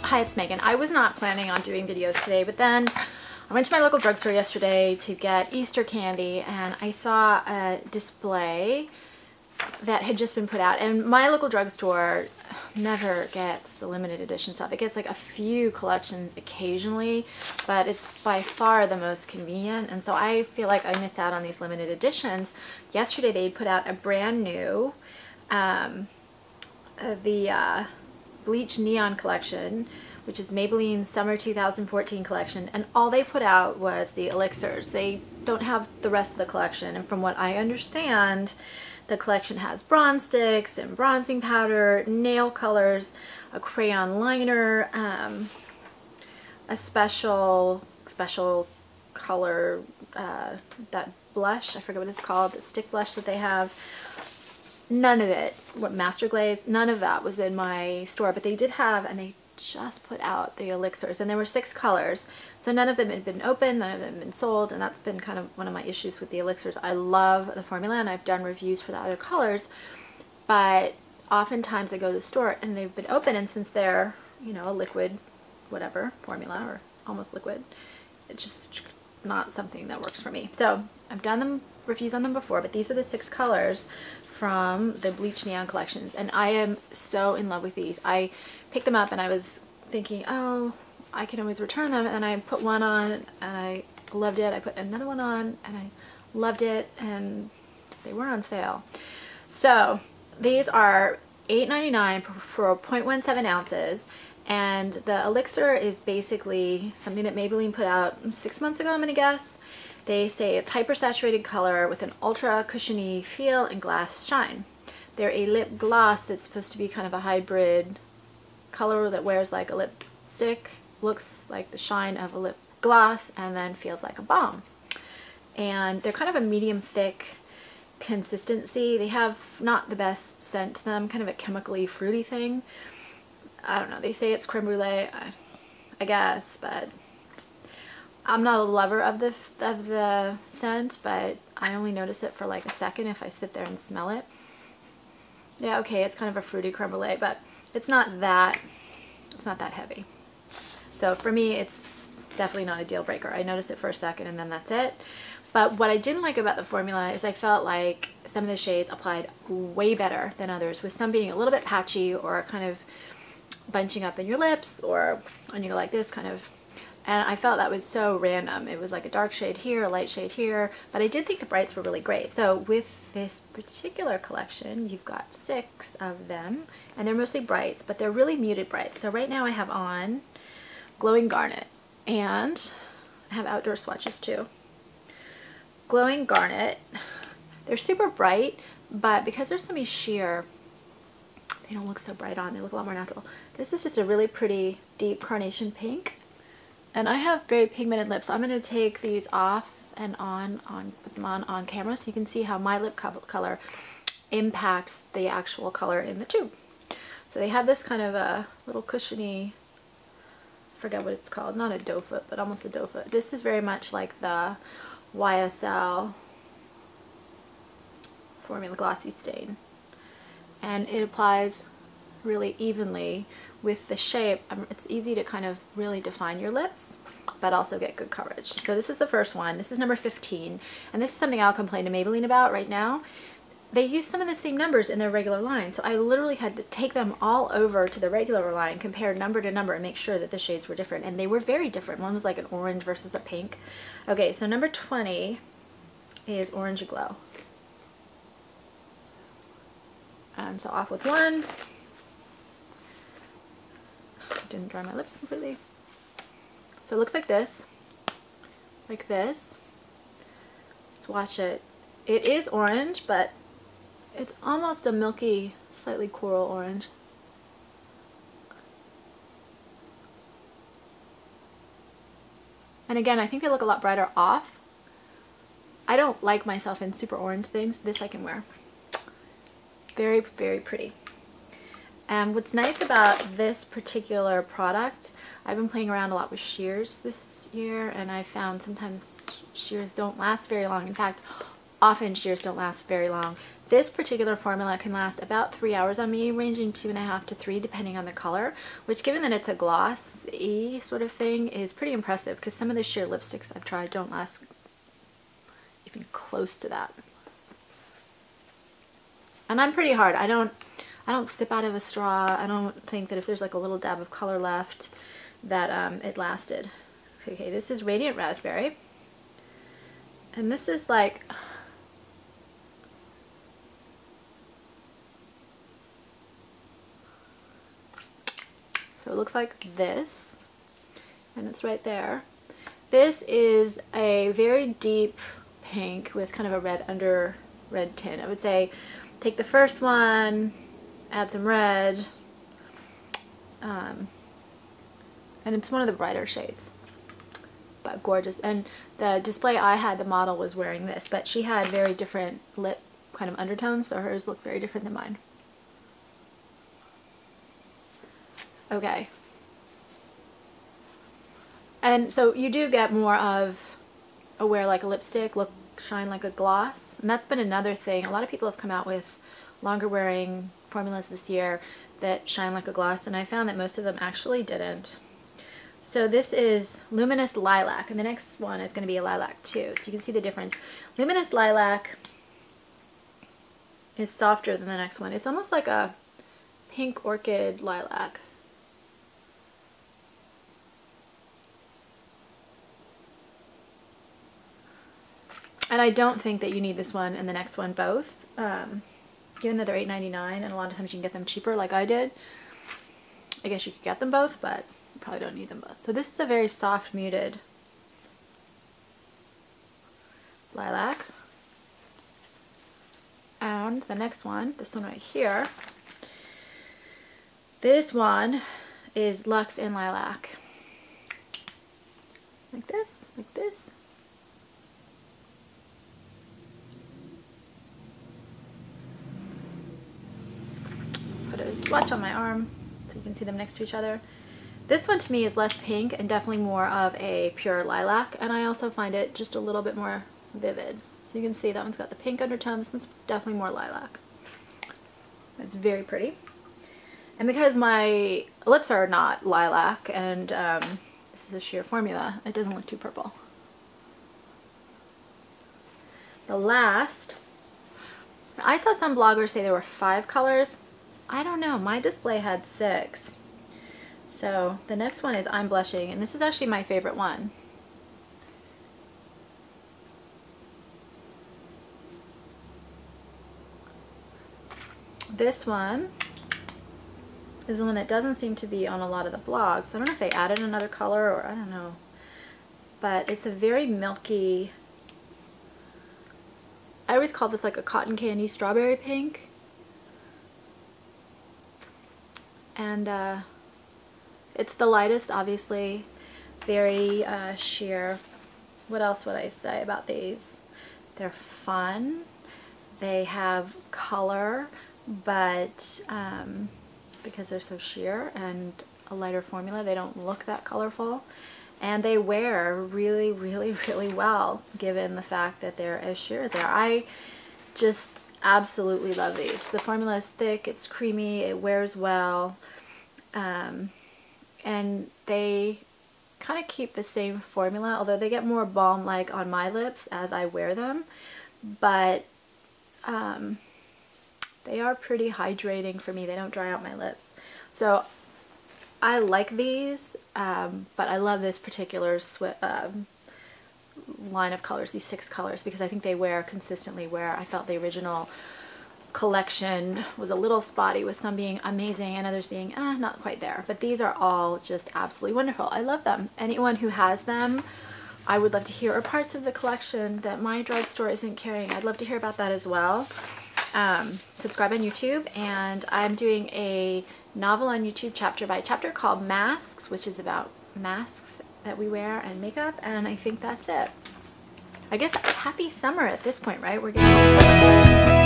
Hi, it's Megan. I was not planning on doing videos today, but then I went to my local drugstore yesterday to get Easter candy, and I saw a display that had just been put out. And my local drugstore never gets the limited edition stuff. It gets like a few collections occasionally, but it's by far the most convenient, and so I feel like I miss out on these limited editions. Yesterday they put out a brand new the Bleached Neon Collection, which is Maybelline Summer 2014 collection, and all they put out was the elixirs. They don't have the rest of the collection, and from what I understand, the collection has bronze sticks and bronzing powder, nail colors, a crayon liner, a special color, that blush, I forget what it's called, the stick blush that they have. None of it, what Master Glaze, none of that was in my store, but they did have, and they just put out the elixirs, and there were 6 colors, so none of them had been opened, none of them had been sold, and that's been kind of one of my issues with the elixirs. I love the formula, and I've done reviews for the other colors, but oftentimes I go to the store and they've been open, and since they're, you know, a liquid whatever formula, or almost liquid, it's just not something that works for me. So I've done them reviews on them before, but these are the 6 colors from the Bleached Neon Collections, and I am so in love with these. I picked them up and I was thinking, oh, I can always return them, and I put one on and I loved it. I put another one on and I loved it, and they were on sale. So these are $8.99 for 0.17 ounces, and the elixir is basically something that Maybelline put out 6 months ago, I'm gonna guess. They say it's hyper-saturated color with an ultra cushiony feel and glass shine. They're a lip gloss that's supposed to be kind of a hybrid color that wears like a lipstick, looks like the shine of a lip gloss, and then feels like a balm. And they're kind of a medium thick consistency. They have not the best scent to them, kind of a chemically fruity thing. I don't know, they say it's creme brulee, I guess, but I'm not a lover of the scent, but I only notice it for like a second if I sit there and smell it. Yeah, okay, it's kind of a fruity creme brulee, but it's not that heavy. So for me, it's definitely not a deal breaker. I notice it for a second and then that's it. But what I didn't like about the formula is I felt like some of the shades applied way better than others, with some being a little bit patchy or kind of bunching up in your lips, or when you go like this kind of. And I felt that was so random. It was like a dark shade here, a light shade here, but I did think the brights were really great. So with this particular collection, you've got 6 of them, and they're mostly brights, but they're really muted brights. So right now I have on Glowing Garnet, and I have outdoor swatches too. Glowing Garnet, they're super bright, but because they're semi-sheer, they don't look so bright on. They look a lot more natural. This is just a really pretty deep carnation pink. And I have very pigmented lips, so I'm going to take these off and put them on camera so you can see how my lip color impacts the actual color in the tube. So they have this kind of a little cushiony, I forget what it's called, not a doe foot, but almost a doe foot. This is very much like the YSL Formula Glossy Stain. And it applies really evenly with the shape. It's easy to kind of really define your lips, but also get good coverage. So this is the first one. This is number 15, and this is something I'll complain to Maybelline about right now. They use some of the same numbers in their regular line, so I literally had to take them all over to the regular line, compare number to number, and make sure that the shades were different, and they were very different. One was like an orange versus a pink. Okay, so number 20 is Orange Aglow. And so off with one. Didn't dry my lips completely. So it looks like this. Swatch it. It is orange, but it's almost a milky, slightly coral orange. And again, I think they look a lot brighter off. I don't like myself in super orange things. This I can wear. Very, very pretty. And what's nice about this particular product, I've been playing around a lot with sheers this year, and I found sometimes sheers don't last very long. In fact, often sheers don't last very long. This particular formula can last about 3 hours on me, ranging 2.5 to 3 depending on the color, which, given that it's a glossy sort of thing, is pretty impressive because some of the sheer lipsticks I've tried don't last even close to that. And I'm pretty hard. I don't sip out of a straw. I don't think that if there's like a little dab of color left that it lasted. Okay, this is Radiant Raspberry. And this is like, so it looks like this, and it's right there. This is a very deep pink with kind of a red tint. I would say take the first one, add some red, and it's one of the brighter shades, but gorgeous. And the display I had, the model was wearing this, but she had very different lip kind of undertones, so hers looked very different than mine. Okay. And so you do get more of a wear like a lipstick, shine like a gloss. And that's been another thing. A lot of people have come out with longer wearing formulas this year that shine like a gloss, and I found that most of them actually didn't. So this is Luminous Lilac, and the next one is going to be a lilac too. So you can see the difference. Luminous Lilac is softer than the next one. It's almost like a pink orchid lilac. And I don't think that you need this one and the next one both. Given that they're $8.99 and a lot of times you can get them cheaper like I did, I guess you could get them both, but you probably don't need them both. So this is a very soft muted lilac. And the next one, this one right here, this one is Luxe in Lilac. Like this, like this. Put a swatch on my arm so you can see them next to each other. This one to me is less pink and definitely more of a pure lilac, and I also find it just a little bit more vivid. So you can see that one's got the pink undertone. This one's definitely more lilac. It's very pretty. And because my lips are not lilac and this is a sheer formula, it doesn't look too purple. The last, I saw some bloggers say there were 5 colors. I don't know, my display had 6. So the next one is I'm Blushing, and this is actually my favorite one. This one is the one that doesn't seem to be on a lot of the blogs. I don't know if they added another color or I don't know. But it's a very milky, I always call this like a cotton candy strawberry pink. And it's the lightest, obviously, very sheer. What else would I say about these? They're fun, they have color, but because they're so sheer and a lighter formula, they don't look that colorful. And they wear really, really, really well, given the fact that they're as sheer as they are. I just absolutely love these. The formula is thick, it's creamy, it wears well, and they kind of keep the same formula, although they get more balm-like on my lips as I wear them, but they are pretty hydrating for me. They don't dry out my lips. So I like these, but I love this particular line of colors, these 6 colors, because I think they wear consistently, where I felt the original collection was a little spotty, with some being amazing and others being not quite there. But these are all just absolutely wonderful. I love them. Anyone who has them, I would love to hear, or parts of the collection that my drugstore isn't carrying, I'd love to hear about that as well. Subscribe on YouTube, and I'm doing a novel on YouTube chapter by chapter called Masks, which is about masks that we wear and makeup, and I think that's it. I guess happy summer at this point, right? We're getting